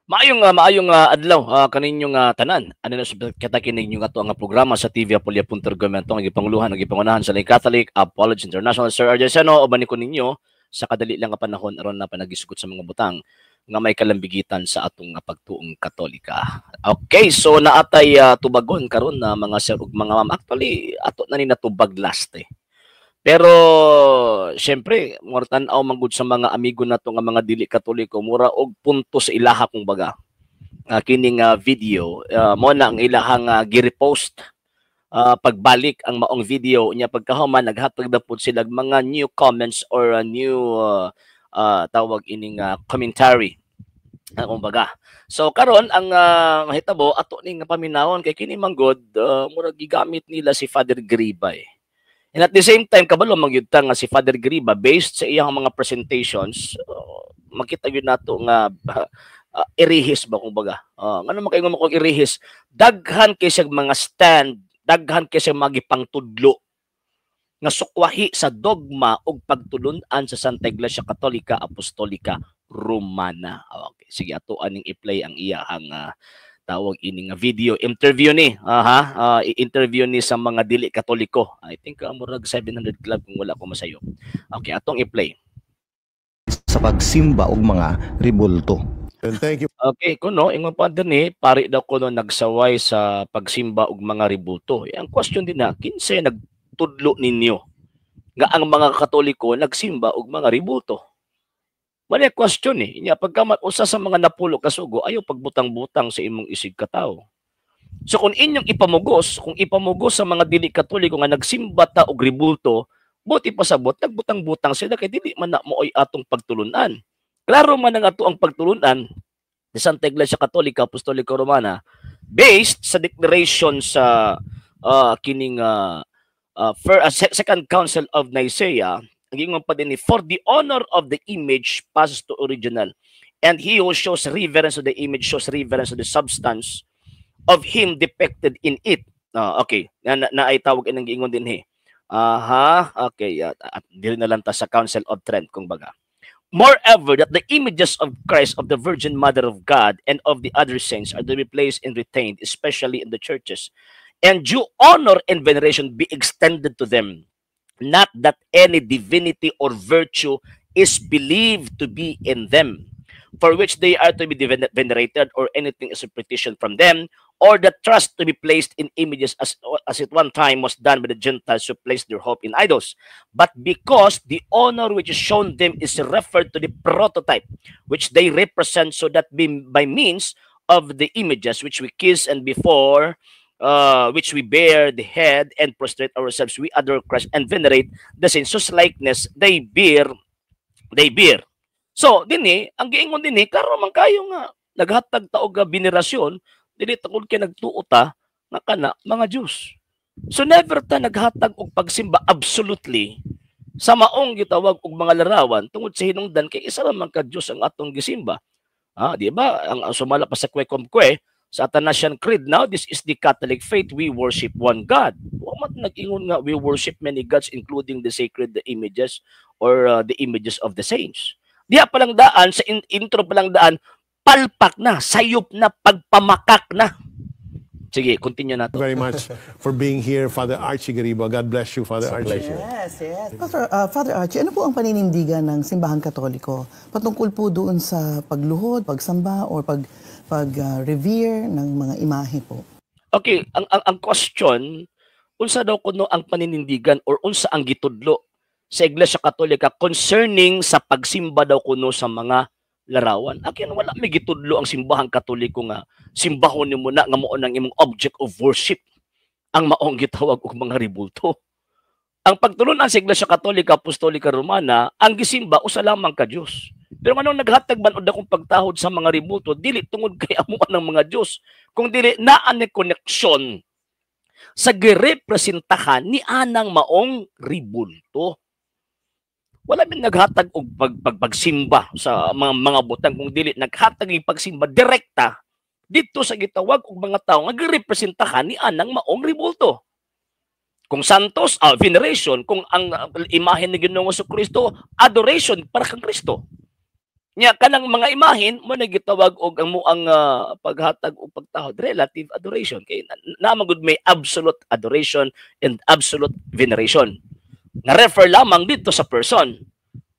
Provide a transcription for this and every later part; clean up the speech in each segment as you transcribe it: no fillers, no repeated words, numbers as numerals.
Maayong adlaw kaninyong tanan. Ano na kita kining yung ato nga programa sa TV Apolya.Argumento ang gipanguluhan ang gipangunahan sa Lay Catholic Apologist International Sir Argensano o ko ninyo sa kadali lang nga panahon aron na panagisgot sa mga butang nga may kalambigitan sa atong pagtuong Katolika. Okay, so naatay tubagon karon na mga sir ug mga ma'am. Actually, ato na ni natubag last eh. Pero syempre, more tan-aw manggod sa mga amigo nato nga mga dili Katoliko, mura og punto sa ilaha kung baga. Kining video, mo na ang ilahang gi-repost pagbalik ang maong video niya pagkahuman naghatag na pud sila mga new comments or new tawag ining commentary kumbaga. So karon ang mahitabo ato ning paminawon kay kini manggod murag gigamit nila si Father Griba eh. And at the same time, kabalo magyudta nga si Father Griba, based sa iyang mga presentations, makita yun nato nga irihis ba kung baga. Ano makaingon mo kung irihis? Daghan kay siya mga stand, daghan kay siya magipangtudlo nga sukwahi sa dogma ug pagtulunan sa Santa Iglesia Katolika Apostolika Romana. Okay, sige ato aning i-play ang iyang tawag ini nga video interview ni i-interview ni sa mga dili Katoliko. I think murag 700 club kung wala ko masayo. Okay, atong i-play sa pagsimba og mga ribulto. And thank you. Okay, kuno ingon pa dinhi pari daw kuno nagsaway sa pagsimba og mga ribulto. Ang question din na kinsa nagtudlo ninyo nga ang mga Katoliko nagsimba og mga ribulto? Mali question eh. Inya pagkamat usa sa mga napulo kasugo ayaw pagbutang-butang sa imong isig katawo. So kung inyong ipamugos, kung ipamugos sa mga dili Katoliko nga nagsimba ta og ribulto, buti pasabot nagbutang-butang sila kay dili man na mooy atong pagtulunan. Klaro man ang ato ang pagtulunan sa Santa Iglesia Katolika Apostolika Romana based sa declaration sa kining Second Council of Nicaea. Ang ingon pa din ni, for the honor of the image passes to original, and he who shows reverence to the image shows reverence to the substance of him depicted in it. Okay, na ay tawag inang giingon din okay, dili na lang ta sa Council of Trent kung baga. Moreover, that the images of Christ, of the Virgin Mother of God, and of the other saints are to be placed and retained, especially in the churches, and due honor and veneration be extended to them. Not that any divinity or virtue is believed to be in them, for which they are to be venerated, or anything is a petition from them, or the trust to be placed in images as at one time was done by the Gentiles who placed their hope in idols. But because the honor which is shown them is referred to the prototype, which they represent, so that by means of the images which we kiss and before which we bear the head and prostrate ourselves, we adore Christ and venerate the saints whose likeness they bear. So dinhi ang giingon dinhi karon man kayo nga naghatag ta og venerasyon dili tungod kay nagtuota nga kana mga Dios. So never ta naghatag og pagsimba absolutely sa maong gitawag og mga larawan tungod sa hinungdan kay isa ra man ka Dios ang atong gisimba. Di ba? Ang sumala pa sa kwe sa Athanasian Creed, now this is the Catholic faith, we worship one God. Huwag nag-ingon nga, we worship many gods including the sacred images or the images of the saints. Diya palang daan, sa intro palang daan, palpak na, sayop na, pagpamakak na. Sige, continue natin. Very much for being here, Father Archie Gariba. God bless you, Father Archie. Yes. Father Archie, ano po ang paninindigan ng Simbahang Katoliko patungkol po doon sa pagluhod, pagsamba, or pag-revere ng mga imahe po? Okay, ang question, unsa daw kuno ang paninindigan or unsa ang gitudlo sa Iglesia Katolika concerning sa pagsimba daw kuno sa mga larawan? Akin wala may gitudlo ang Simbahang Katoliko nga simbahon nimo na nga mao nang imong object of worship ang maong gitawag og mga ribulto. Ang pagtulunan sa Iglesia Katolika Apostolika Romana, ang gisimba usa lamang ka Dios. Pero anong naghatag man og akong pagtahod sa mga ribulto dili tungod kay amuan ng mga Dios, kung dili naa ni koneksyon sa girepresentahan ni anang maong ribulto. Wala man naghatag og pagsimba sa mga butang, kung dili naghatag ng pagsimba direkta dito sa gitawag og mga tawo nga girepresentahan ni anang maong ribulto. Kung santos, veneration. Kung ang imahe ni Ginoong Jesucristo, adoration para kang Kristo. Nya kanang mga imahin mo na gitawag og ang muang paghatag og pagtahod relative adoration kay namagud may absolute adoration and absolute veneration. Nga refer lamang dito sa person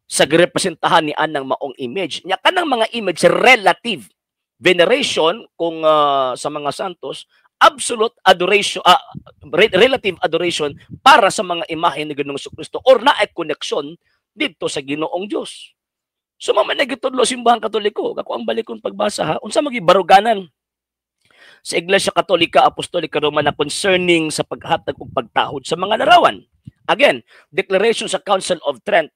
sa girepresentahan ni anang maong image. Nya kanang mga image relative veneration kung sa mga santos, absolute adoration, relative adoration para sa mga imahe ni Ginoong Jesucristo or naay koneksyon dito sa Ginoong Dios. So mamay nagitudlo simbahan Katoliko, ako ang balikon pagbasa ha, unsa magibaruganan sa Iglesia Katolika Apostolika Romana concerning sa paghatag og pagtahod sa mga larawan. Again, declaration sa Council of Trent.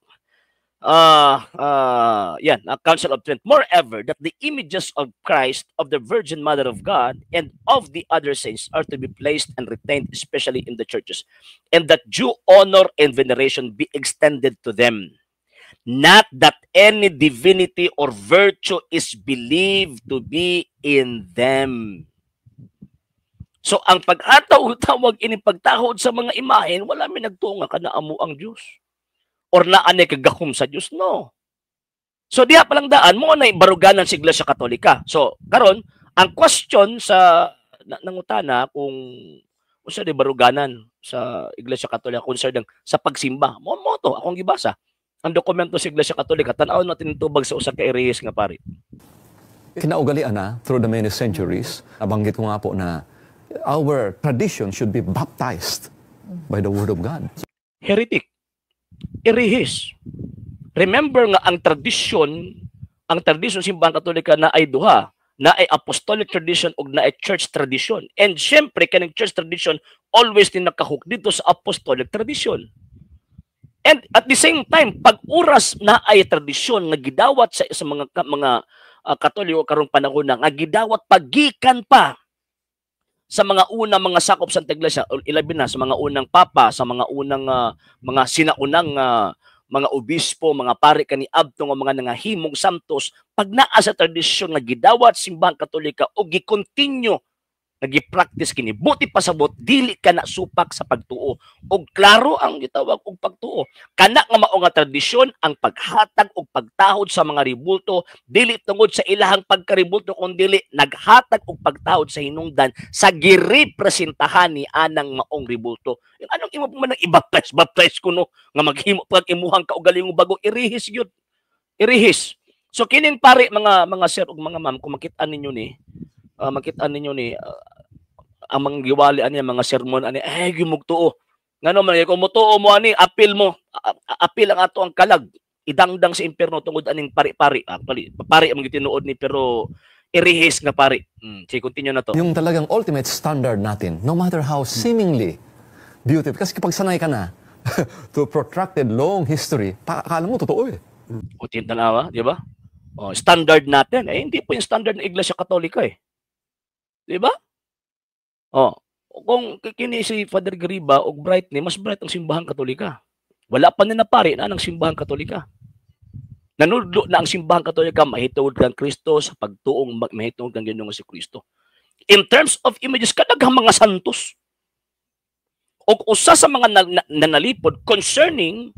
Council of Trent. Moreover, that the images of Christ, of the Virgin Mother of God, and of the other saints are to be placed and retained, especially in the churches, and that due honor and veneration be extended to them. Not that any divinity or virtue is believed to be in them. So, ang paghatawag ini pagtahod sa mga imahen, wala may nagtunga ka na amo ang Diyos. Or naanay kagahom sa Diyos, no. So, diha palang daan, mo na baruganan sa Iglesia Katolika. So, karon ang question sa nangutana kung sa di baruganan sa Iglesia Katolika concerned sa pagsimba. Mo to, akong gibasa. Ang dokumento sa Iglesia Katolika, tanaw natin tubag sa usa ka ereyes nga pari. Kinaugalian na through the many centuries, nabanggit ko nga po na our tradition should be baptized by the Word of God. Heretic. Erehis. Remember nga ang tradisyon simbahan Katolika na ay duha, na ay apostolic tradition ug na ay church tradition. And syempre kaning church tradition always din nakahuk dito sa apostolic tradition. And at the same time, pag oras na ay tradisyon nga gidawat sa mga Katoliko karong panahon na nga gidawat pagikan pa sa mga unang mga sakop sa Iglesia, ilabi na sa mga unang papa, sa mga unang mga sinaunang mga obispo, mga pari kani abto nga mga nangahimong santos, pag naa sa tradisyon nga gidawat simbahan Katolika o gi-continue nagi-practice kini buti pasabot dili ka na supak sa pagtuo og klaro ang gitawag og pagtuo kana nga mao nga tradisyon ang paghatag og pagtahod sa mga ribulto dili tungod sa ilahang pagkaribulto kundi naghatag og pagtahod sa hinungdan sa girepresentahan ni anang maong ribulto. Yung anong imo man nang i-baptize kuno nga maghimo pag imuhang kaugalingong bago irihis gyud. Irihis. So kining pare mga sir ug mga ma'am kung makita ninyo ni ang mga giwali ani mga sermon ani gimugtuo ngano man kung mutuo mo ani apil ang ato ang kalag idangdang sa impierno tungod aning pari-pari pari ang gitinuod ni pero irihis nga pari. Sige, continue na to. Yung talagang ultimate standard natin, no matter how seemingly beautiful, kasi kapag sanay ka na to protracted long history, akala mo totoo eh. Utin tanawa, di ba? Standard natin hindi po yung standard ng Iglesia Katolika eh. Di ba? Kung kini si Father Gariba o bright ni, mas bright ang simbahan Katolika. Wala pa na pari na ng simbahan Katolika. Nanudlo na ang simbahan Katolika mahitungod kang Kristo sa pagtuong mahitungod kang Ginoong si Kristo. In terms of images, kadaghang mga santos. O usa sa mga nanalipod concerning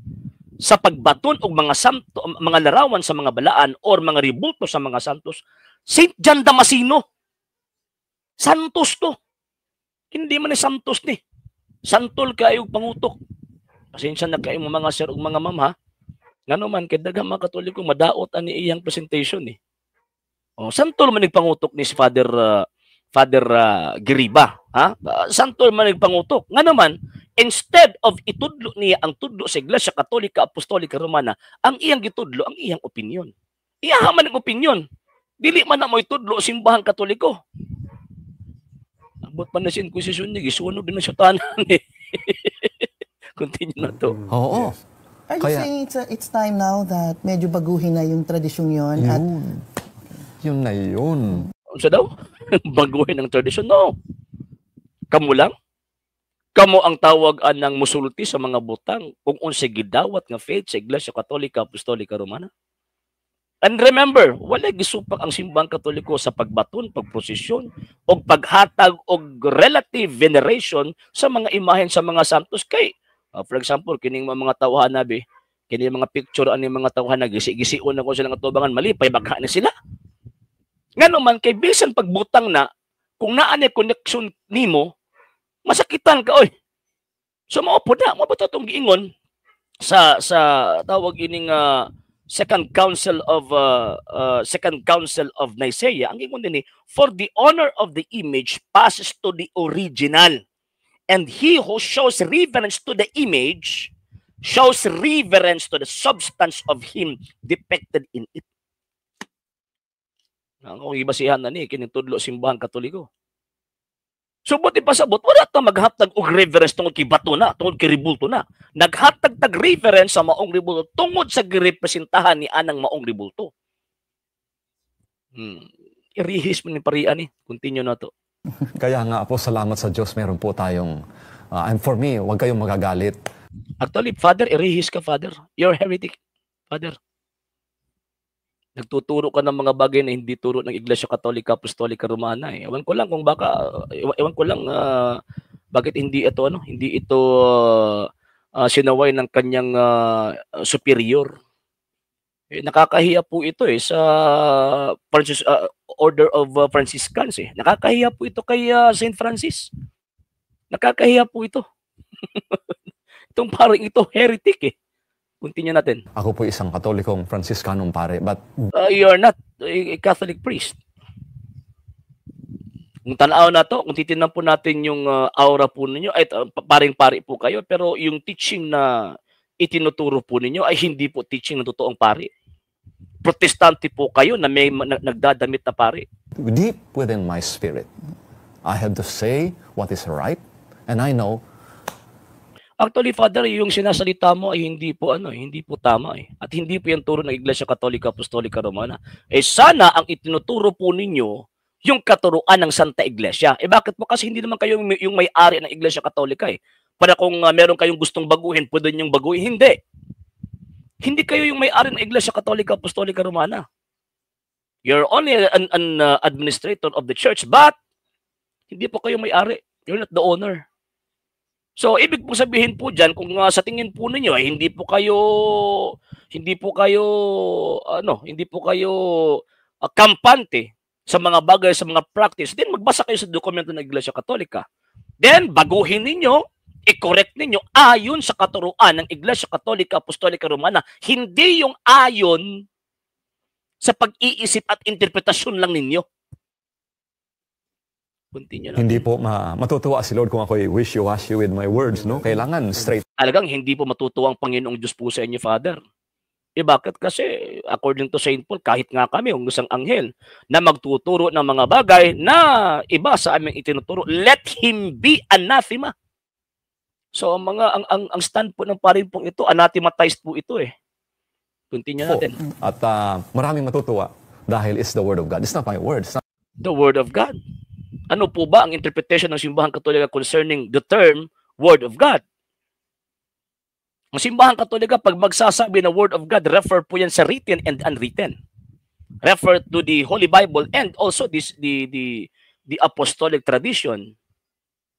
sa pagbaton og mga santo, mga larawan sa mga balaan or mga ribulto sa mga santos, Saint John Damasceno. Santos to. Hindi man ni santos ni. Santol kayo pangutok. Pasensya na kayo mga sir ug mga ma'am ha. Ngano man kay daghang mga Katoliko madaot ani iyang presentation eh. Santol man nagpangutok ni si Father Gariba, ha? Santol man nagpangutok. Ngano man instead of itudlo niya ang tudlo sa Iglesia Katolika Apostolika Romana, ang iyang gitudlo ang iyang opinyon. Iya man ang opinyon. Dili man na mo itudlo simbahan Katoliko. Abot pa na si Inquisition niya, gisunog din na siya tanan eh. Continue na to. Oo. Are you saying it's time now that medyo baguhin na yung tradisyong yon? Yun na yun. Ano daw? Baguhin ang tradisyon? No. Kamu lang? Kamu ang tawagan ng musulti sa mga butang kung unsa gidawat nga faith sa Iglesia Katolika Apostolika Romana? And remember, wala gisupak ang simbang Katoliko sa pagbaton, pagprosesyon, o paghatag og relative veneration sa mga imahen sa mga santos. Kay, for example, kining mga tawhan nabi, Kini mga picture ani mga tawhan nagisi-gisiun na ko sila nga tubangan malipay bagha na sila. Ngano man kay bisan pagbutang na kung naa ni connection nimo masakitan ka oy. So mao po na mo ba tong giingon sa tawag ining Second Council of Nicaea ang giingon dinhi for the honor of the image passes to the original and he who shows reverence to the image shows reverence to the substance of him depicted in it. Ang ibasihan na ni kining tudlo simbahan Katoliko. So buti pasabot wala ta maghatag og reverence tungod kay bato na, tungod kay ribulto na. Naghatag tag reverence sa maong ribulto tungod sa girepresentahan ni anang maong ribulto. Irihis man ni parian ni. Continue na to. Kaya nga po, salamat sa Diyos, meron po tayong, and for me, huwag kayong magagalit. Actually, Father, irihis ka, Father. You're heretic, Father. Nagtuturo ka ng mga bagay na hindi turo ng Iglesia Katolika, Apostolika, Romana. Ewan ko lang kung baka, ewan ko lang bakit hindi ito, hindi ito sinaway ng kanyang superior. Nakakahiya po ito sa Order of Franciscans. Nakakahiya po ito kay St. Francis. Nakakahiya po ito. Itong parang ito, heretic Continue natin. Ako po isang Katolikong Franciscanong pare, but you're not a Catholic priest. Kung tanaw na to, kung titingnan po natin yung aura po ninyo, ay paring-pari po kayo, pero yung teaching na itinuturo po ninyo ay hindi po teaching ng totoong pari. Protestante po kayo na may nagdadamit na pari. deep within my spirit, I have to say what is right, and I know. Actually, Father, yung sinasalita mo ay hindi po tama At hindi po yung turo ng Iglesia Katolika, Apostolika, Romana. Sana ang itinuturo po ninyo yung katuruan ng Santa Iglesia. Bakit po? Kasi hindi naman kayo yung may-ari ng Iglesia Katolika Para kung meron kayong gustong baguhin, pwede niyong baguhin. Hindi. Hindi kayo yung may-ari ng Iglesia Katolika, Apostolika, Romana. You're only an administrator of the church, but hindi po kayo may-ari. You're not the owner. So, ibig po sabihin po dyan, kung sa tingin po ninyo, hindi po kayo kampante sa mga bagay, sa mga practice, then magbasa kayo sa dokumento ng Iglesia Katolika. Then, baguhin ninyo, i-correct ninyo ayon sa katuruan ng Iglesia Katolika, Apostolika, Romana, hindi yung ayon sa pag-iisip at interpretasyon lang ninyo. Continue Hindi po matutuwa si Lord kung ako'y wishy-washy with my words, no? Kailangan straight. Talagang hindi po matutuwa ang Panginoong Diyos po sa inyo, Father. Bakit? Kasi according to St. Paul, kahit nga kami, ang isang anghel, na magtuturo ng mga bagay na iba sa aming itinuturo, let him be anathema. So ang stand po ng parin pong ito, anathematized po ito Continue natin. At maraming matutuwa dahil it's the Word of God. It's not my word. It's not... The Word of God. Ano po ba ang interpretation ng Simbahan Katolika concerning the term Word of God? Ang Simbahan Katolika, pag magsasabi ng Word of God, refer po yan sa written and unwritten. Refer to the Holy Bible and also the apostolic tradition.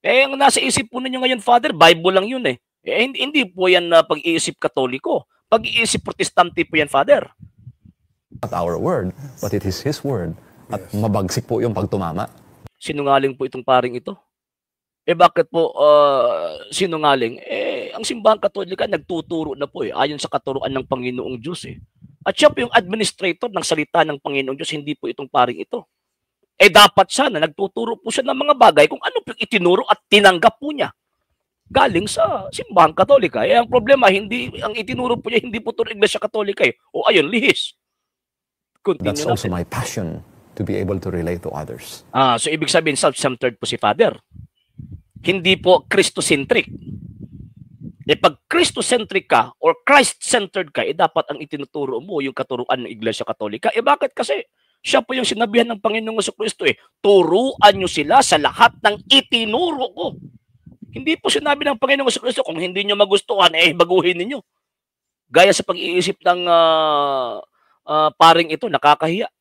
Ang nasa isip po ninyo ngayon, Father, Bible lang yun hindi po yan pag-iisip Katoliko. Pag-iisip Protestante po yan, Father. Not our word, but it is His word. At mabagsik po yung pagtumama. Sinungaling po itong paring ito. Bakit po sinungaling? Ang Simbahan Katolika nagtuturo na po ayon sa katuruan ng Panginoong Diyos At siya po yung administrator ng salita ng Panginoong Diyos, hindi po itong paring ito. Dapat sana nagtuturo po siya ng mga bagay kung ano po itinuro at tinanggap po niya galing sa Simbahan Katolika. Ang problema, ang itinuro po niya, hindi po ito Iglesia Katolika O ayun, lihis. Continue That's also my passion, to be able to relate to others. So ibig sabihin, self-centered po si Father. Hindi po Christocentric. Pag Christocentric ka or Christ-centered ka, dapat ang itinuturo mo yung katuruan ng Iglesia Katolika. Bakit? Kasi siya po yung sinabihan ng Panginoong Jesucristo turuan nyo sila sa lahat ng itinuro ko. Hindi po sinabi ng Panginoong Jesucristo, kung hindi nyo magustuhan, baguhin ninyo. Gaya sa pag-iisip ng paring ito, nakakahiya.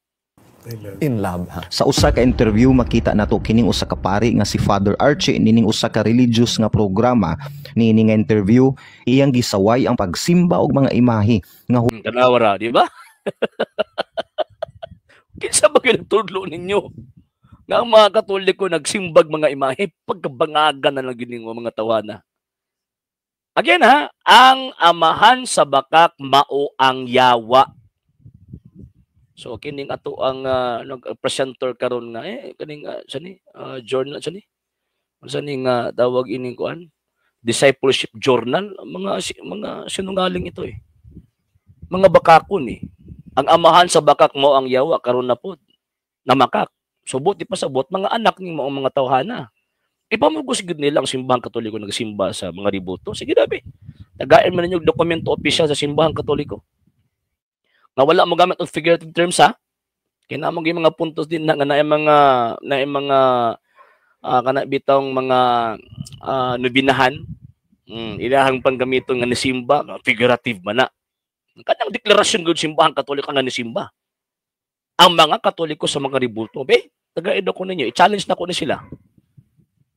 in love. Ha? Sa usa ka interview makita nato kining usa ka pari nga si Father Archie nining usa ka religious nga programa. Nining nga interview iyang gisaway ang pagsimba og mga imahe nga Tanawara, di ba? Kinsa ba kayo nagtudlo ninyo? Nga ang mga Katoliko nagsimbag mga imahe, pagkabangagan na lang gining mga tawana. Again ha, ang amahan sa bakak mao ang yawa. So kining ato ang nag-presenter karon nga kaning journal sani nga tawag ining kuan discipleship journal mga sinungaling ito mga bakakon ang amahan sa bakak mo ang yawa karon na pod na makak subot ipasabot mga anak ning mga tawhana ipamugos gid nila ang simbahang Katoliko nagsimba sa mga ributo sige dabi tagain man ninyo dokumento opisyal sa simbahang Katoliko nga wala mo gamit og figurative terms ha kinamong yung mga puntos din na mga kana bitong mga nubinahan ilahang panggamiton nga nisimba figurative man na kanang deklarasyon gud simbahang Katoliko nga nisimba ang mga Katoliko sa mga ribulto taga-edo ko ninyo i-challenge na ko ni sila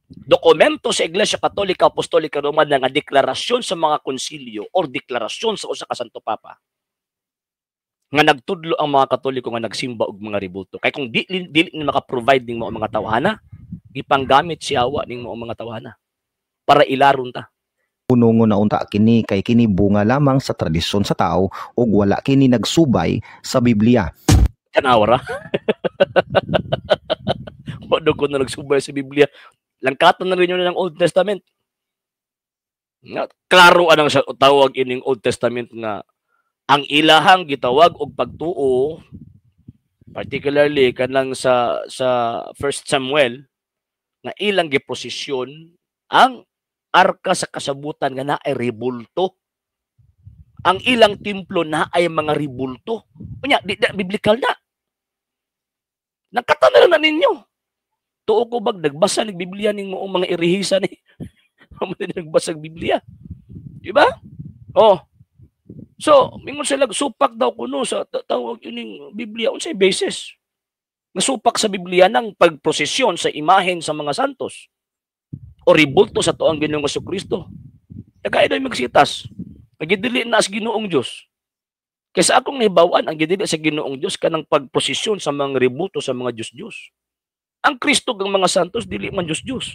dokumento sa Iglesia Katolika Apostolika Romana nga deklarasyon sa mga konsilyo or deklarasyon sa usa ka Santo Papa nga nagtudlo ang mga Katoliko nga nagsimba og mga ribulto kay kung dili ni maka-provide ning mga tawhana ipanggamit si awa ning mga tawhana para ilaron ta punungo na unta kini kay kini bunga lamang sa tradisyon sa tao ug wala kini nagsubay sa Biblia. Tanawara. Wala ko na nagsubay sa Biblia. Langkatan na rin yun ng Old Testament. Klaro anang tawag ining Old Testament nga ang ilahang gitawag og pagtuo particularly kanang sa 1 Samuel nga ilang giposisyon ang arka sa kasabutan nga naay ribulto. Ang ilang templo na ay mga ribulto. Unya, di biblical na. Nagkatanan na ninyo. Tuo ko bag nagbasa ng Biblia ning mga irihisa ni. Nagbasa ng Biblia. Di ba? Oh. So, mingon sila supak daw kuno sa tawag ining Biblia unsay basis. Nasupak sa Biblia ng pagprosesyon sa imahen sa mga santos o ribulto sa tuang Ginoong Jesucristo. Nagkaido magsitas. Nagidili na as Ginoong Dios. Kaysa akong nahibawan ang gidili sa Ginoong Dios kanang pagprosesyon sa mga ribulto sa mga Diyos-Diyos. Ang Kristo ng mga santos dili man Diyos-Diyos.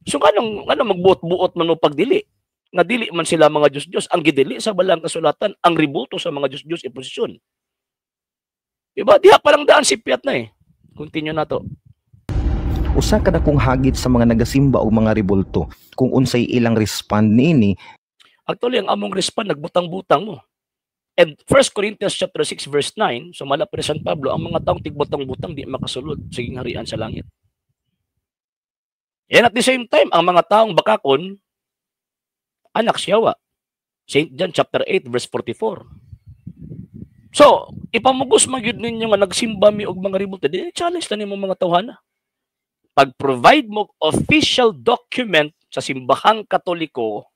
So kanang magbuot-buot man mo pagdili. Nga dili man sila mga Diyos-Diyos. Ang gidili sa balang kasulatan ang ribulto sa mga Diyos-Diyos iposisyon. Diba? Diha palang daan sipiat na Continue na to. Usa ka dakong hagit sa mga nagasimba o mga ribulto kung unsay ilang respond niini. Actually, ang among respond nagbutang-butang mo. And 1 Corinthians chapter 6 verse 9, so malapit San Pablo, ang mga taong tigbutang-butang di makasulod sa harian sa langit. And at the same time, ang mga taong bakakon, anak siyawa. St. John chapter 8 verse 44. So, ipamugos magyud ninyo nga nagsimba mi og mga ribulto, di challenge na nimo mga tawhana. Pag-provide mo official document sa simbahang Katoliko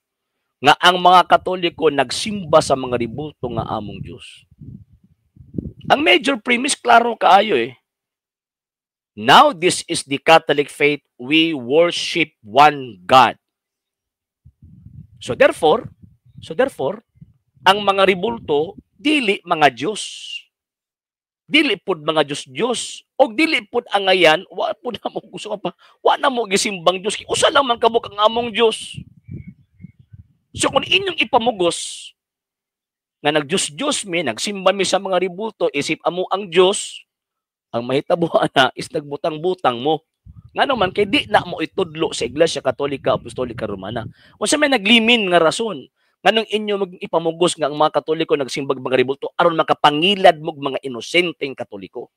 nga ang mga Katoliko nagsimba sa mga ribulto nga among Diyos. Ang major premise, klaro kaayo Now, this is the Catholic faith. We worship one God. So therefore, ang mga ribulto, dili mga Diyos. Dili pud mga Diyos-Diyos. O dili pud angayan, wa pud na mo gusto pa. Wa na mo gisimbang Diyos. Usa lang man kabuk ang among Diyos. So kung inyong ipamugos, nga nag-Diyos-Diyos mi, nagsimba mi sa mga ribulto, isip amo ang Diyos, ang mahitabuan na is nagbutang-butang mo. Nga naman, kay di na mo itudlo sa Iglesia Katolika Apostolika Romana. O sa may naglimin nga rason, nga nung inyo ipamugos nga ang mga Katoliko nagsimbag mga ribulto, aron makapangilad mo mga inosenteng Katoliko.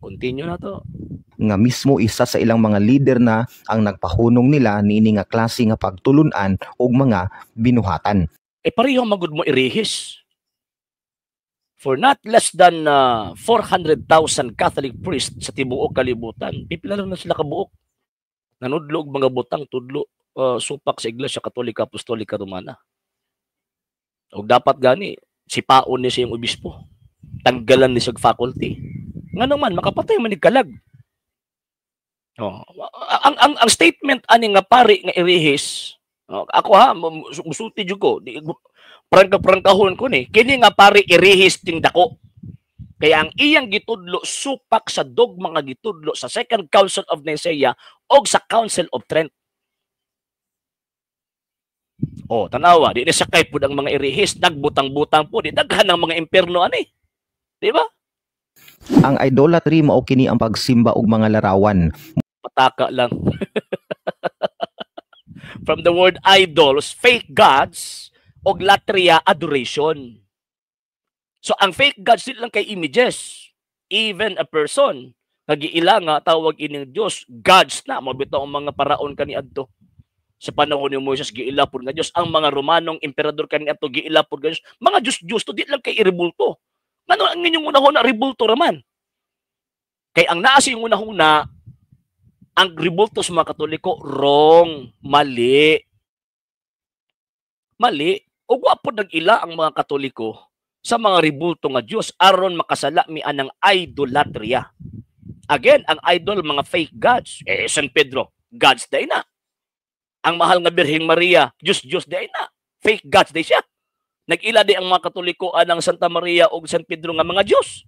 Continue na to. Nga mismo isa sa ilang mga leader na ang nagpahunong nila niini nga klase nga pagtulunan og mga binuhatan. Pareho magud mo irehis. For not less than 400,000 Catholic priests sa tibuok kalibutan, pipila lang na sila kabuok. Nanudlo og mga butang tudlo supak sa Iglesia Katolika Apostolika Romana. O dapat gani sipaon ni siyang obispo. tanggalan ni sag faculty. Ngano man makapatay man ni kalag. Oh, ang statement ani nga pari nga irihis, ako ha musulti jud ko, prangkahon ko ni kini nga pari irihis ting dako. Kaya ang iyang gitudlo supak sa dogma nga gitudlo sa Second Council of Nicaea o sa Council of Trent. Oh, tanawa, di na sakay pud ang mga irihis, nagbutang-butang po, di daghan ang mga impierno ani. Di ba? Ang idolatry mao kini ang pagsimba og mga larawan. Pataka lang. From the word idols, fake gods, og latria, adoration. So, ang fake gods din lang kay images. Even a person, nagiila nga, tawag ining Diyos, gods na, mabito ang mga paraon kaniadto. Sa panahon ni Moises, giila po nga Diyos. Ang mga Romanong emperador kaniadto, giila po nga Diyos. Mga Diyos-Diyos to, di lang kay iribulto. Ano ang inyong unahuna, ribulto raman. Kay ang naasi yung unahuna, ang ribulto sa mga Katoliko, wrong, mali. Mali. O wapo nag-ila ang mga Katoliko sa mga ribulto nga Diyos aron makasala mi anang idolatria. Again, ang idol, mga fake gods. San Pedro, gods day na. Ang mahal nga Birheng Maria, Diyos day na. Fake gods day siya. Nag-ila di ang mga Katoliko anang Santa Maria o San Pedro nga mga Diyos.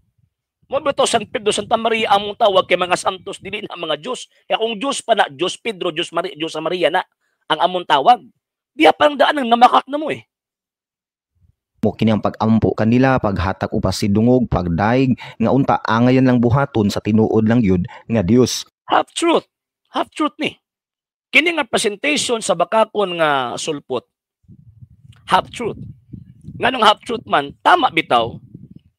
Mo beto San Pedro, Santa Maria among tawag kay mga santos dili na mga Diyos. Kaya kung Diyos pa na, Diyos Pedro, Diyos Maria, Diyos sa Maria na ang among tawag. Diya parang daan ang namakak na mo eh. Mo kini ang pag-ampo kanila, paghatak upas si dungog, pagdaig nga unta angayan lang buhaton sa tinuod lang yun nga Dios. Half truth. Half truth ni. Kini nga presentation sa bakakon nga sulpot. Half truth. Nganong half truth man, tama bitaw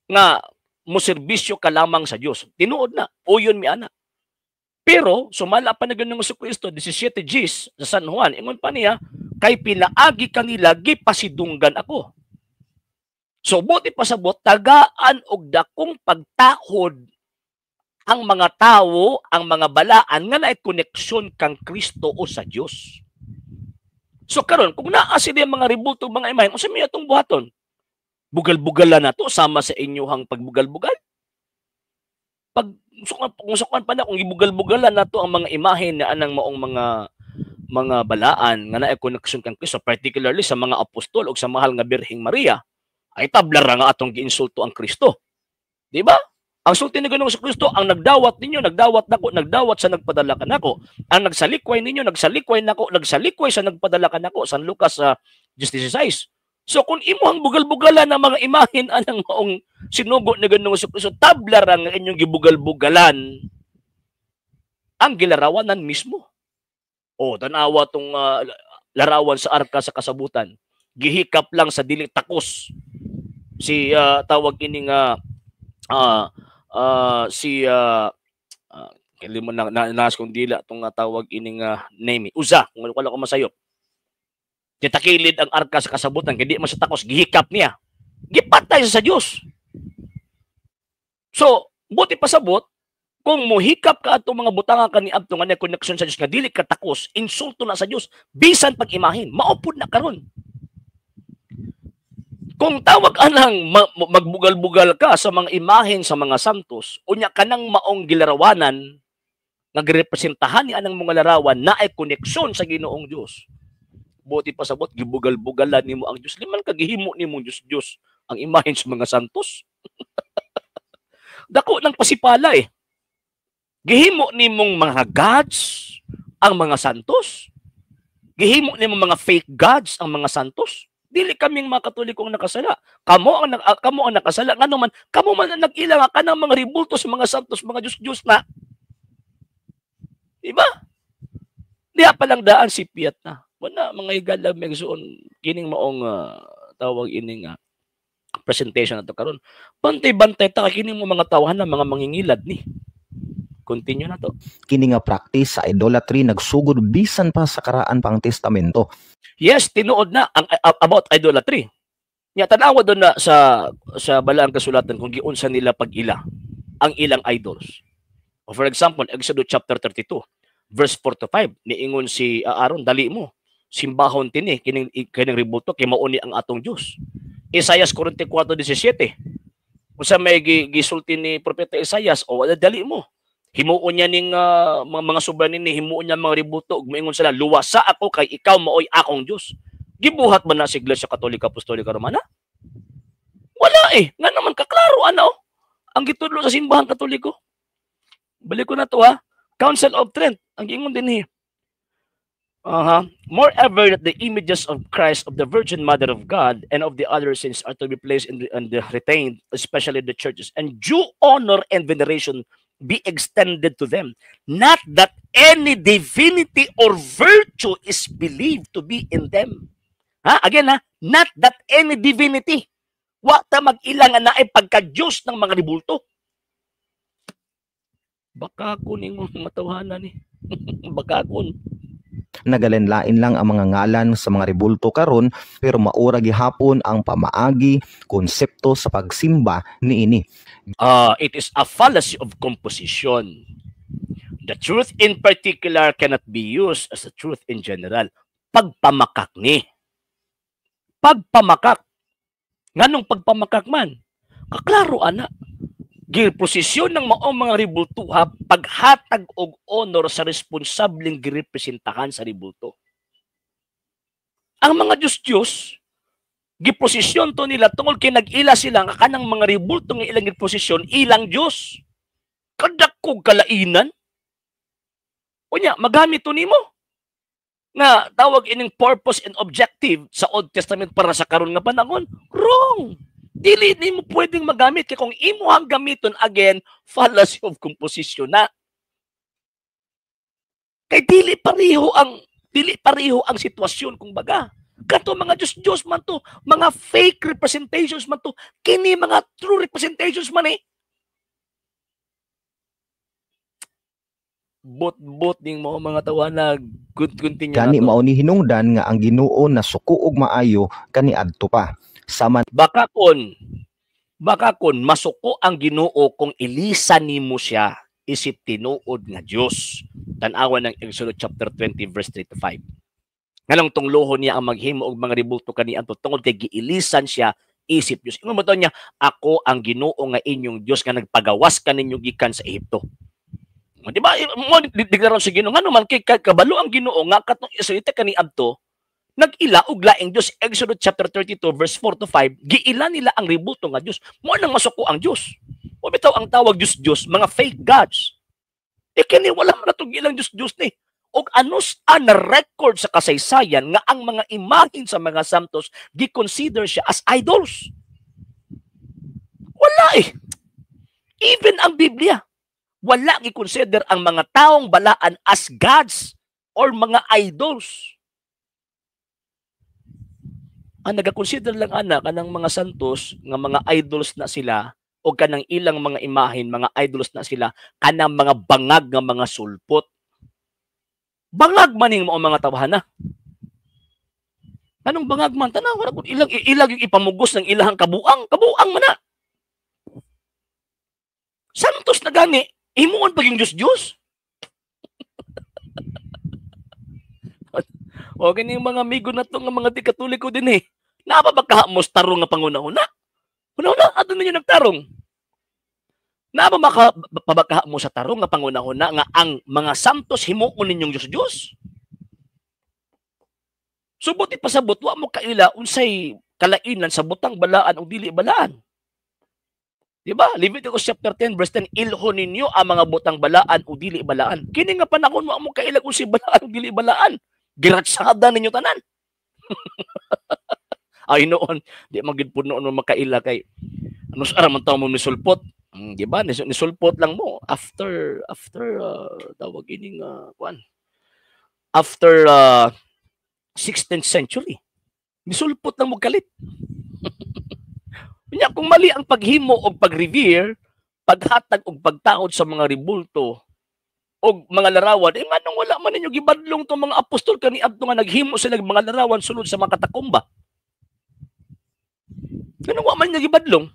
nga muserbisyo ka lamang sa Diyos. Tinuod na. Uyon mi ana. Pero, sumala pa na ganun sa Kristo, 17 Gs sa San Juan, ingon pa niya, kay pinaagi kanila, gipasidunggan ako. So, buti pasabot, tagaan og dakong pagtahod ang mga tao, ang mga balaan, nga naay koneksyon kang Kristo o sa Diyos. So, karon kung naa sila mga ribulto, mga imahen, o sa mga itong buhaton, bugal-bugalan na to sama sa inyong pagbugal-bugal. Pag sukan pa na kung ibugal-bugalan na to ang mga imahe na anang maong mga balaan nga naay koneksyon kang Kristo, particularly sa mga apostol o sa mahal nga Birheng Maria, ay tablara nga atong giinsulto ang Kristo. Di ba? Ang sulti ni Ginoong Kristo, ang nagdawat ninyo, nagdawat nako, nagdawat sa nagpadala kanako. Ang nagsalikway ninyo, nagsalikway nako, nagsalikway sa nagpadala kanako. San Lucas 16:16. So kung imuhang bugal-bugalan ng mga imahin anang maong sinugo ni Ginoong Kristo, tablara nga inyong gibugal-bugalan ang gilarawanan mismo. O, tanawa tong larawan sa arka sa kasabutan. Gihikap lang sa dili takos. Si tawag ining kailan mo nas kong dila itong tawag ining name. Uza, kung wala ko masayop. Titakilid ang arka sa kasabutan, hindi man sa takos, gihikap niya. Gipatay sa Diyos. So, buti pasabot, kung muhikap ka atong mga butanga kaniadto nga na connection sa Diyos, nga dili ka takos, insulto na sa Diyos, bisan pag-imahin, maupod na karon. Kung tawag anang magbugal-bugal ka sa mga imahen sa mga santos, unya ka nang maong gilarawanan, nagrepresentahan ni anang mga larawan na ay koneksyon sa Ginoong Diyos. Buti pasabot, gibugal-bugalan nimo ang Diyos. Liman kagihimo nimo Diyos ang imahen sa mga santos. Dako ng pasipala eh. Gihimo nimong mga gods ang mga santos. Gihimo nimong mga fake gods ang mga santos. Dili kaming mga Katolikong nakasala. Kamo ang nakasala. Nga naman, kamo man ang nag-ila ka ng mga ribultos, mga santos, mga Diyos-Diyos na. Diba? Diya palang daan si Piat na. Wala, mga higala megsoon, kining maong tawag ining presentation na to karon. Bantay-bantay ta kining mo mga tawahan na mga mangingilad ni. Continue na to. Kini nga practice sa idolatry nagsugod bisan pa sa karaan pang testamento. Yes, tinuod na ang about idolatry. Nya tanawa doon na sa balaang kasulatan kung giunsa nila pag-ila ang ilang idols. For example, Exodus chapter 32, verse 4 to 5, niingon si Aaron, dali mo, simbahon tini, kining ribulto, kay mauni ang atong Diyos. Isaiah 44:17, Usa may gisulti ni Propeta Isaias, o dali mo. Himuon niya ning mga sobranin ni himuon niya mga ributo ug moingon sila, luwasa ako kay ikaw maoy akong Dios. Gibuhat man na sa Iglesia Katolika Apostolika Romana? Wala eh. Nga naman kaklaro ano? Ang gitudlo sa simbahan Katoliko. Balik ko na to ha. Council of Trent. Ang ingon din here. Moreover, that the images of Christ, of the Virgin Mother of God, and of the other saints are to be placed in the retained, especially the churches, and due honor and veneration be extended to them. Not that any divinity or virtue is believed to be in them. Again not that any divinity. Wa ta mag-ilang na ay pagka-Diyos ng mga ribulto. Baka kuning matawhanan ni. Baka kun. Nagalenlain lang ang mga ngalan sa mga ribulto karon, pero maura gihapon ang pamaagi konsepto sa pagsimba niini. It is a fallacy of composition. The truth in particular cannot be used as the truth in general. Pagpamakak ni. Pagpamakak. Nganong pagpamakak man? Kaklaro ana. Giposisyon ng maong mga ribulto paghatag og honor sa responsableng girepresentahan sa ribulto. Ang mga Diyos-Diyos, giposisyon to nila tungod kay nag-ila sila nga kanang mga ribulto nga ilang giposisyon ilang Diyos. Kadakog kalainan. Unya, magamit to nimo. Nga tawag ining purpose and objective sa Old Testament para sa karon nga panahon. Wrong. Dili mo pwedeng magamit kay kung imo ang gamiton, again, fallacy of composition na. Kay dili pareho ang sitwasyon kung baga. Kato mga Diyos man to, mga fake representations man to, kini mga true representations man eh. Bot ning mo mga tawanag good continue. Kani mao ni hinungdan nga ang Ginoo na suko og maayo kani adto pa. Saman baka kon masuko ang Ginoo kung ilisan nimo siya isip tinuod nga Dios. Tan-awan ng Exodus chapter 20 verse 3 to 5. Nganong tunglohon niya ang maghimo og mga ribulto kaniadto tungod kay giilisan siya isip Dios. Ingon mo to niya, ako ang Ginoo nga inyong Dios nga nagpagawas kaninyo gikan sa Ehipto. Di ba? Mo diklaron sa Ginoo ngano man kay kabalo ang Ginoo nga katong Israelita kaniadto nag-ila og laing Dios. Exodus chapter 32 verse 4 to 5, giila nila ang ribulto nga Dios. Mo nang masuko ang Dios. O bitaw ang tawag Dios, mga fake gods. Kini wala man natong ilang Dios ni. Og anus na record sa kasaysayan nga ang mga imahen sa mga santos gi-consider siya as idols. Wala eh. Even ang Biblia, wala gi-consider ang mga taong balaan as gods or mga idols. Ang nagakonsider lang kanang mga santos nga mga idols na sila o kanang ilang mga imahen, mga idols na sila, kanang mga bangag nga mga sulpot. Bangag maning mga tawhana. Anong bangag man? Tanaw, ilag yung ipamugos ng ilahang kabuang man na. Santos na gani, imuon paging Diyos-Diyos. O ganing mga amigo na to nga mga di Katoliko din eh. Napabagkahamos tarong nga panguna-una. Una-una, ato ninyo nagtarong. Napabagkahamo sa tarong nga panguna-una nga ang mga santos himuon ninyong Diyos-Diyos. Subot ipasabot, wa mo kaila unsay kalainan sa butang balaan o dili balaan. Diba? Leviticus chapter 10 verse 10, ilhon ninyo ang mga butang balaan o dili balaan. Kini nga panahon, wa mo kaila unsay balaan o dili balaan. Giratsada ninyo tanan. Ay noon, di magid po noon makaila kay ano sa man tawo mo misulpot. Di ba? Nisulpot lang mo after tawag ining kuan. After 16th century. Nisulpot lang mo kalit. Kanya kung mali ang paghimo og pag-revere, paghatag og pagtaod sa mga ribulto og mga larawan, nganong wala man ninyo gibadlong tong mga apostol kaniadto nga naghimo sila ng mga larawan sulod sa mga katakomba. Ganun wa man niya gibadlong.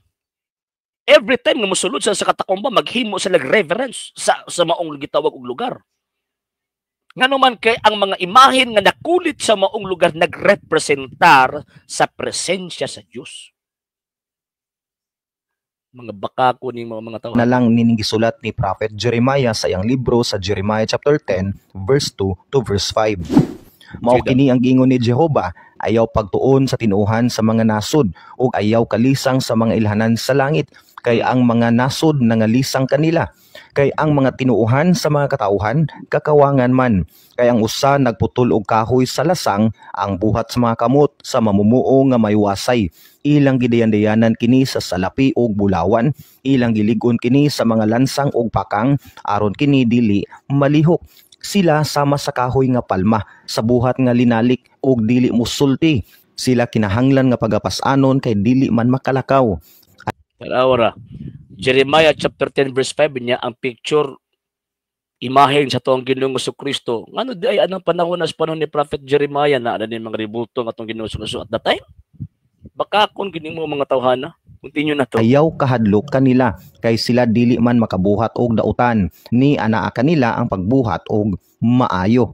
Every time nga mosulod sa katakomba, maghimo sila reverence sa maong gitawag og lugar. Ngano man kay ang mga imahen nga nakulit sa maong lugar nagrepresentar sa presensya sa Dios. Mga bakako ning mga tao. na lang nining gisulat ni Prophet Jeremiah sa iyang libro sa Jeremiah chapter 10 verse 2 to verse 5. Mao Sige. kini ang giingon ni Jehova, ayaw pagtuon sa tinuhan sa mga nasod ug ayaw kalisang sa mga ilhanan sa langit, kay ang mga nasod nangalisang kanila, kay ang mga tinuuhan sa mga katauhan kakawangan man, kay ang usa nagputol og kahoy sa lasang, ang buhat sa mga kamot sa mamumuo nga maywasay, ilang gidayan-dayanan kini sa salapi ug bulawan, ilang gilig-on kini sa mga lansang ug pakang, aron kini dili malihok. Sila sama sa kahoy nga palma, sa buhat nga linalik ug dili musulti. Sila kinahanglan nga pagapas-anon kay dili man makalakaw. Tarawara. Jeremiah chapter 10 verse 5 niya ang picture imahen sa tuong Ginoong Kristo. Ngano di ay anong panahon sa panahon ni Prophet Jeremiah na ano mga ribulto nga atong Ginoong Kristo at that time? Baka kung gining mo mga tawhana, continue na to. Ayaw kahadlok kanila kay sila dili man makabuhat og dautan, ni anaa kanila ang pagbuhat og maayo.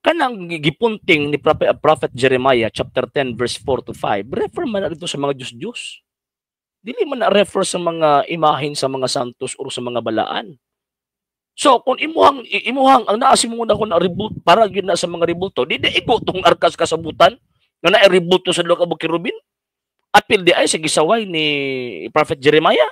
Kanang gipunting ni Prophet Jeremiah chapter 10 verse 4 to 5, refer man na dito sa mga Diyos-Diyos. Dili man na refer sa mga imahen sa mga santos o sa mga balaan. So kung imuhang ang naasim mo na ko na reboot para gyud na sa mga rebulto, di igo tong arkas kasabutan nga na rebulto sa lugar ng kerubin. Apil di ay sa gisaway ni Prophet Jeremiah.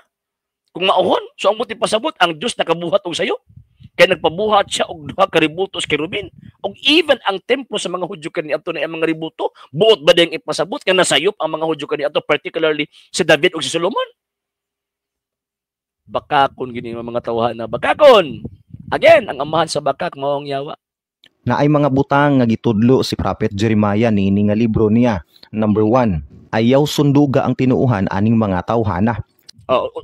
Kung mauhon, so ang muti pasabot ang Dios nakabuhat og sayo. Kaya nagpabuhat siya og duha ka rebulto sa kerubin. Og even ang templo sa mga Hudyo kaniadto na mga rebulto, buot ba diyang ipasabot nga nasayop ang mga Hudyo kaniadto, particularly si David ug si Solomon. Bakakon gini mga tawhana, bakakon. Again, ang amahan sa bakak maong yawa. Na ay mga butang nga gitudlo si Prophet Jeremiah niini nga libro niya. Number 1, ayaw sunduga ang tinuuhan aning mga tawhana.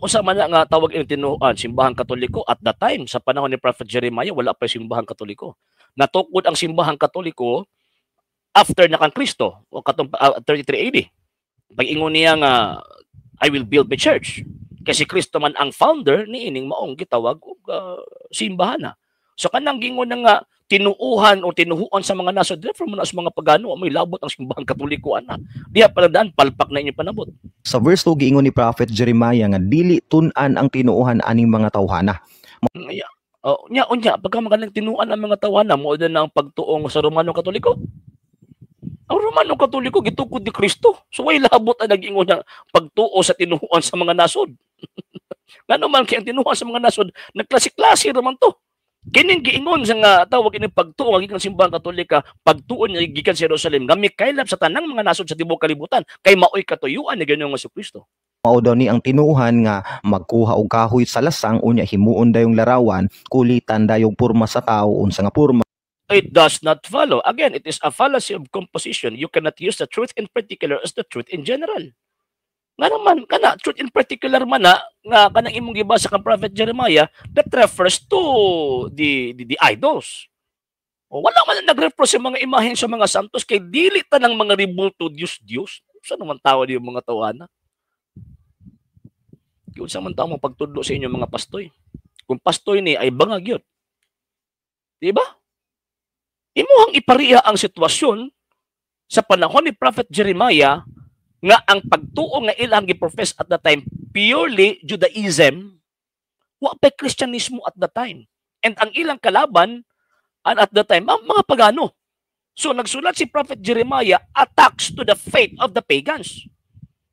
Usa man nga tawag ini tinuuhan, simbahang Katoliko at that time sa panahon ni Prophet Jeremiah wala pa simbahang Katoliko. Natukod ang simbahang Katoliko after na kang Kristo o katong 33 AD. Pag-ingon niya nga I will build my church. Kasi Kristo man ang founder ni ining maong gitawag og simbahan. So kanang gingon na nga tinuuhan o tinuhuan sa mga nasod, therefore mo na sa mga pagano, may labot ang simbahang Katoliko ana. Diha paladaan palpak na inyong panabot. Sa verse 2 giingon ni Prophet Jeremiah nga dili tun-an ang tinuuhan aning mga tawhana. Unya, pagka magaling tinuan ang mga tawhana mo na ang pagtuong sa Romano Katoliko. Ang Romano Katoliko gitukod ni Kristo. So way labot ang nag-ingon nga pagtuo sa tinuhuan sa mga nasod. Ngano man kay ang tinuhuan sa mga nasod, nagklase-klase raman to. Kining giingon sa nga tawag ini pagtuo nga gikan simbahang Katolika, pagtuon nga gikan sa Jerusalem, nga mikaylap sa tanang mga nasod sa tibuok kalibutan, kay maoy katuyuan ni Ginoong Kristo. Mao daw ni ang tinuuhan nga magkuha og kahoy sa lasang unya himuon dayong larawan, kulitan dayong porma sa tao unsa nga porma. It does not follow. Again, it is a fallacy of composition. You cannot use the truth in particular as the truth in general. Nga naman, kana, truth in particular man na, nga kanang imong gibasa kang Prophet Jeremiah, that refers to the idols. O wala man nag-refer sa mga imahen sa mga santos, kay dili ta ng mga ribulto Diyos. Saan naman tawa niyo mga tawana? Kung saan man tao mo pagtudlo sa inyong mga pastoy. Kung pastoy ni ay bangag yun. Diba? Imuhang ipariha ang sitwasyon sa panahon ni Prophet Jeremiah nga ang pagtuo nga ilang giprofess at the time purely Judaism, wa pa Kristyanismo at the time. And ang ilang kalaban at the time, mga pagano. So nagsulat si Prophet Jeremiah attacks to the faith of the pagans.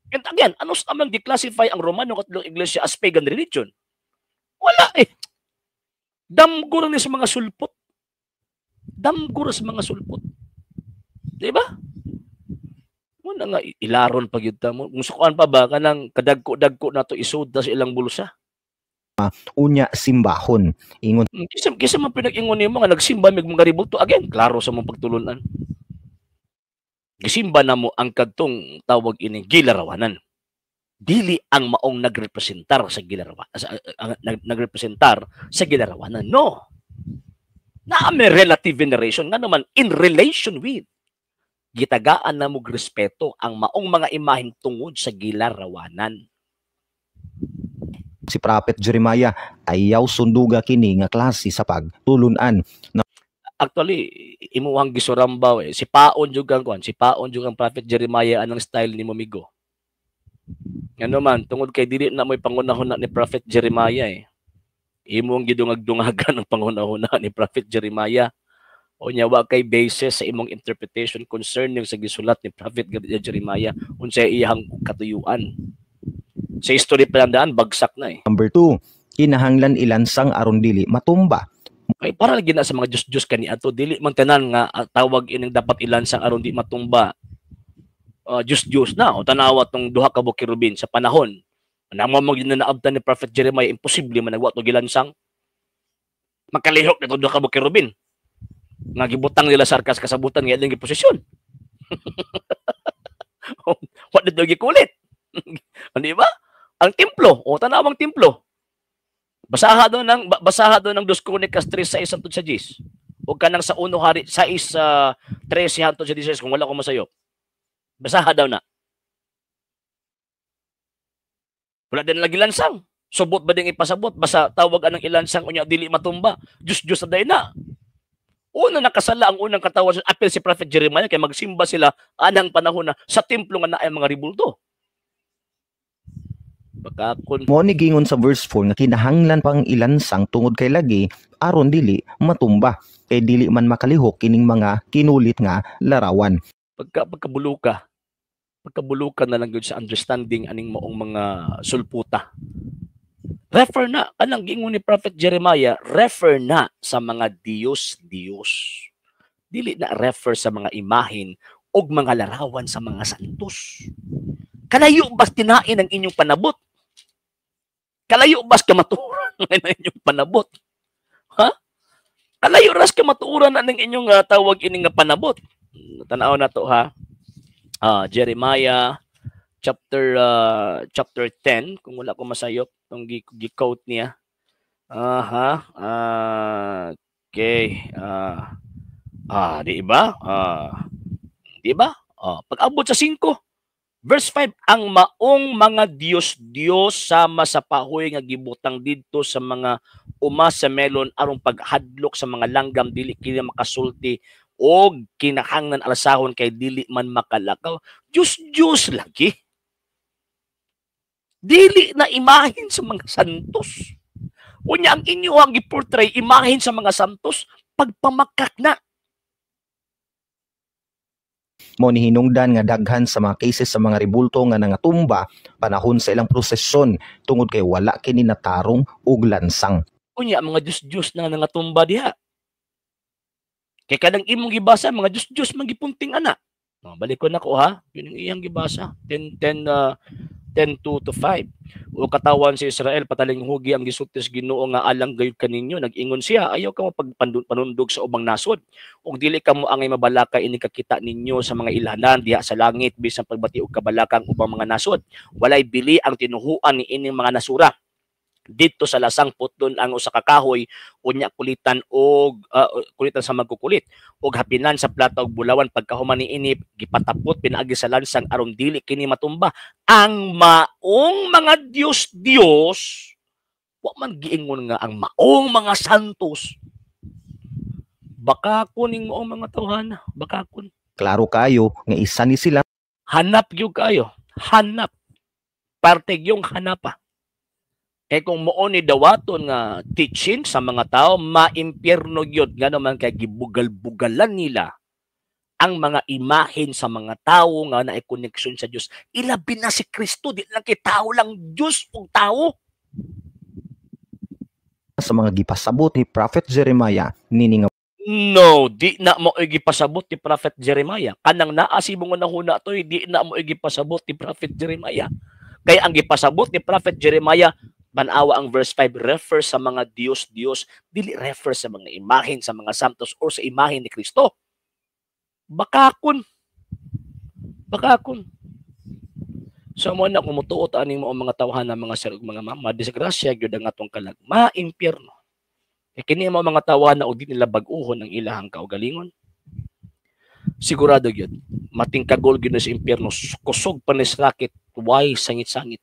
And again, ano sa amang declassify ang Romano Katolikong Iglesia as pagan religion? Wala eh. Damguro ni sa mga sulpot. Damguro sa mga sulpot. Diba? Muna nga ilaron pag yun mo. Kung sukuan pa ba, kanang kadagko-dagko na to isod sa ilang bulsa. Unya simbahon. Ingon Kisa man pinag-ingon niyo nga nagsimba mig mga ribulto. Again, klaro sa mong pagtulunan. Gisimba na mo ang kadtong tawag ini gilarawanan. Dili ang maong nagrepresentar sa nagrepresentar sa gilarawanan. No. Na may relative veneration nga naman in relation with gitagaan na mong respeto ang maong mga imahen tungod sa gilarawanan. si Prophet Jeremiah ayaw sunduga kini nga klase sa pagtulunan. Actually, imuhang gisurambaw si Paon jud ang Prophet Jeremiah anang style ni Momigo. Ano man, tungod kay dili na mo'y pangunahon na ni Prophet Jeremiah eh. Imong gidungag-dungagan ang pangunahon na ni Prophet Jeremiah. O nya wa kay basis sa imong interpretation concerning sa gisulat ni Prophet Jeremiah unsay iyang katuyuan. Sa history pa lang daan, bagsak na eh. Number 2, kinahanglan ilansang aron dili matumba. Ay, para lagi na sa mga Diyos-Diyos kani ato, dili man tanan nga tawag ining dapat ilansang aron di matumba. Diyos-Diyos na, o tanawa tong duha ka bukirubin sa panahon. Namo mo ginaabtan ni Prophet Jeremiah, imposible man nagwa to gilansang. Makalihok nito duha ka bukirubin. Nga gibutang nila sa arkas kasabutan nga ilang giposisyon. What did you call it? Di ba? Ang templo, o tanawang templo. Basaha do ng 2 Kronikas 3:6 hangtod sa 10. O kanang sa 1 Hari 6:13 hangtod sa 16 kung wala ko masayop. Basaha daw na. Wala din lagi lansang. Subot ba ding ipasabot? Basta tawag anang ilansang unya dili matumba. Diyos sa day na. Una nakasala ang unang katawan sa apel si Prophet Jeremiah kay magsimba sila anang panahon na sa templo nga naay mga ribulto. Baka kun Mo ni gingon sa verse 4 nga kinahanglan pang ilansang tungod kay lagi aron dili matumba. Kay dili man makalihok kining mga kinulit nga larawan. pagkabulukan na lang yun sa understanding aning maong mga sulputa. Refer na, kanang gingon ni Prophet Jeremiah, refer na sa mga Diyos. Dili na refer sa mga imahin o mga larawan sa mga santos. Kalayo bas tinain ang inyong panabot? Kalayo bas kamaturan ang inyong panabot? Ha? Kalayo ras kamaturan ang inyong tawag ining panabot? Tanaw na to ha. Jeremiah chapter 10 kung wala ko masayop tong gi-quote niya. Okay. Di ba? Di ba? Pag-abot sa 5 verse 5, ang maong mga Diyos sama sa pahoy nga gibutang didto sa mga uma sa melon arong paghadlok sa mga langgam dili kini makasulti o kinahanglan alasahon kay dili man makalakaw. Diyos lagi. Dili na imahin sa mga santos. Unya ang inyo ang giportray imahin sa mga santos pagpamakak na. Mo ni hinungdan nga daghan sa mga cases sa mga ribulto nga nangatumba panahon sa ilang prosesyon tungod kay wala kini natarong og lansang. Unya ang mga Diyos na nangatumba diha. Kay kadang imong gibasa mga Diyos man gipunting ana. Balik ko na ko ha. Yun ang iyang gibasa. 10:2-5. O katawan si Israel pataling hugi ang gisulti sa Ginoo nga alang gayud kaninyo. Nag-ingon siya, ayaw ka mo pagpanundog sa ubang nasod. Ug dili ka mo angay mabalaka ini kakita ninyo sa mga ilhanan diha sa langit bisan pagbati og kabalaka ang ubang mga nasod. Walay bili ang tinuhuan ni ining mga nasura. Dito sa lasang puton ang usa ka kahoy unya kulitan og kulitan sa magkukulit og hapinan sa plata og bulawan pagkahuman niini gipatapot pinaagi sa lansang aron dili kini matumba. Ang maong mga Diyos wa man giingon nga ang maong mga santos. Baka kuning maong mga tawhana, baka kun Klaro kayo nga isa ni sila hanap gyud kayo, hanap parte yung hanapa. Kaya kung mo ni dawaton nga teaching sa mga tao, maimpyerno gyud nga naman kay gibugal-bugalan nila ang mga imahen sa mga tao nga naay koneksyon sa Dios. Ilabi na si Kristo, di lang kay tao lang Dios ug tao. sa mga gipasabot ni Prophet Jeremiah nini nga No, di na mo igipasabot ni Prophet Jeremiah. Kanang naa si mga nahuna to, di na mo igipasabot ni Prophet Jeremiah. Kaya ang gipasabot ni Prophet Jeremiah, banawa ang verse 5, refer sa mga Diyos, dili refer sa mga imahen sa mga santos o sa imahen ni Kristo. Bakakon. So mo na kumutuot aning mga tawhan ng mga sir mga mama, disgrasya gyud ang atong kalag, maimpyerno. Kini mo mga tawhan na og di nila bag-uhon ang ilahang kaugalingon. Sigurado gyud matingkagol gyud sa impyerno, kusog pa ni sakit, way sangit-sangit.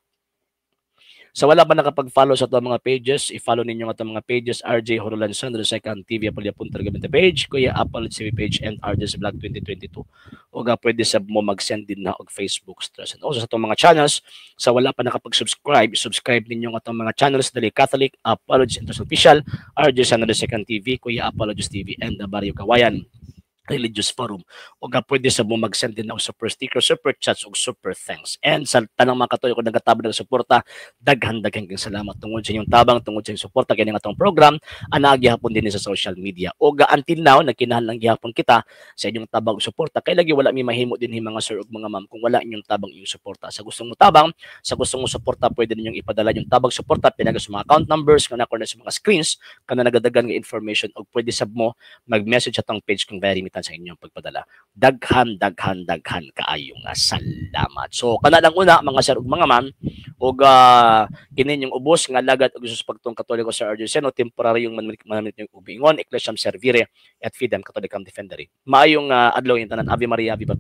Sa wala pa nakapag-follow sa itong mga pages, i-follow ninyo nga itong mga pages, RJ Horolan Sandro, second TV Apolya Punta Gamit page, Kuya Apple TV page, and RJ's Vlog 2022. O nga pwede sa mo mag-send din na og Facebook stress. And also sa itong mga channels, sa wala pa nakapag-subscribe, subscribe ninyo nga itong mga channels, Dali Catholic, Apologist International Official, RJ Sandro second TV, Kuya Apologist TV, and the Barrio Kawayan Religious Forum. O nga pwede sa mo mag-send din ng super sticker, super chats, o super thanks. And sa tanang mga katuloy ko nagatabang ng suporta, daghan-daghang salamat tungod sa inyong tabang, tungod sa inyong suporta kaya nga itong program, anagi hapon din sa social media. O ga until now, nagkinahalang gihapon kita sa inyong tabang suporta. Kaya lagi wala mi mahimo din mga sir o mga ma'am kung wala inyong tabang inyong suporta. Sa gustong mo tabang, sa gustong mo suporta, pwede ninyong ipadala yung tabang suporta, pinaga sa mga account numbers, kung na sa mga screens, kana nagadagan nga information, o pwede sab mo mag-message atong page kung very limitan sa inyong pagpadala. Daghan kaayo nga salamat. So kana lang una mga sir ug mga ma'am, ug kini yung ubos nga lagad og Hesus pagtong Katoliko sa RJ Seno, temporary yung manamit yung ubingon, Ecclesiam Servire at Fidem Catholicam Defendere. Maayong adlaw yung tanan. Ave Maria, Viva